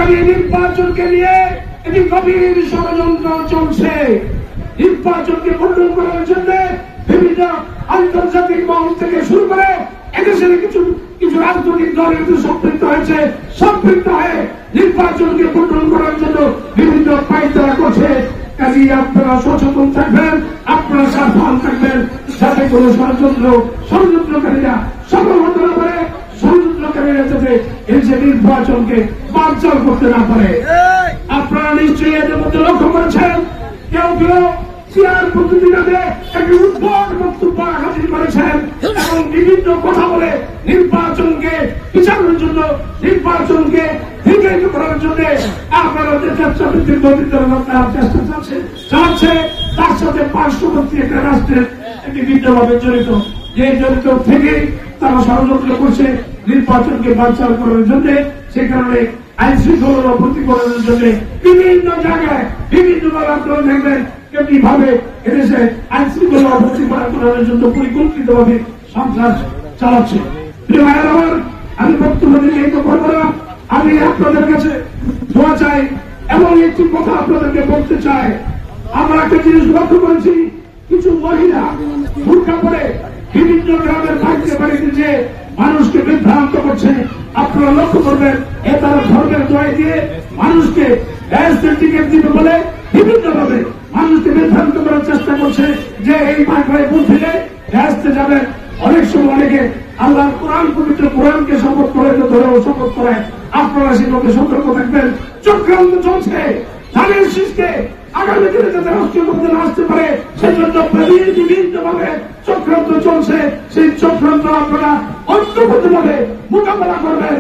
আগামী নির্বাচনকে নিয়ে একটি গভীর ষড়যন্ত্র চলছে। নির্বাচনকে বর্জন করার জন্য বিভিন্ন আন্তর্জাতিক মহল থেকে শুরু করে এদেশের কিছু রাজনৈতিক দল এতে সম্পৃক্ত হয়েছে। সম্পৃক্ত হয়ে নির্বাচনকে বর্জন করার জন্য বিভিন্ন পায়তারা করছে। কাজে আপনারা সচেতন থাকবেন, আপনারা সাবধান থাকবেন, যাতে কোন ষড়যন্ত্রকারীরা সফল হতে না পারে, ষড়যন্ত্রকারীরা যাতে এই যে নির্বাচনকে বানচাল করতে না পারে। আপনারা নিশ্চয়ই এদের মধ্যে লক্ষ্য করেছেন, কেউ কেউ চেয়ার প্রতিনিধিতে একটি উদ্ভট বক্তব্য হাজির করেছেন এবং বিভিন্ন কথা বলে নির্বাচনকে বিচারের জন্য, নির্বাচনকে দীর্ঘায়িত করার জন্য আপনারা যে চেষ্টা চালাচ্ছে, তার সাথে পার্শ্ববর্তী একটা রাষ্ট্রের একটি ভিন্নভাবে জড়িত, যে জড়িত থেকে তারা ষড়যন্ত্র করছে নির্বাচনকে বানচাল করার জন্য। সে কারণে আইন শৃঙ্খলার অবনতি করার জন্য বিভিন্ন জায়গায় বিভিন্নভাবে আপনারা দেখবেন কেমনি ভাবে এদেশে আইন শৃঙ্খলা অবনতি করার জন্য পরিকল্পিত ভাবে সন্ত্রাস চালাচ্ছে। আমি বক্তব্য দিলে এই তো করবো না, আমি আপনাদের কাছে দোয়া চাই এবং একটি কথা আপনাদেরকে বলতে চাই। আমরা একটা জিনিস লক্ষ্য করেছি, কিছু মহিলা বোরকা পরে বিভিন্ন গ্রামের বাড়িতে বাড়িতে যে মানুষকে বিভ্রান্ত করছে। আপনারা লক্ষ্য করবেন, এ তারা ধর্মের দোয়াই দিয়ে মানুষকে টিকিট দিবে বলে বিভিন্ন ভাবে মানুষকে বিভ্রান্ত করার চেষ্টা করছে যে এই মাঠে ভোট দিলে আসতে যাবেন। অনেক সময় অনেকে আল্লাহর কোরআন, পবিত্র কোরআনকে শপথ করে ধরেও শপথ করায়। আপনারা সেভাবে সতর্ক থাকবেন। চক্রান্ত চলছে ধানের শীষকে আগামী দিনে যাতে রাষ্ট্রীয় ক্ষমতায় আসতে পারে সেজন্য বিভিন্ন ভাবে চক্রান্ত চলছে। সেই চক্রান্ত আপনারা ঐক্যবদ্ধভাবে মোকাবেলা করবেন।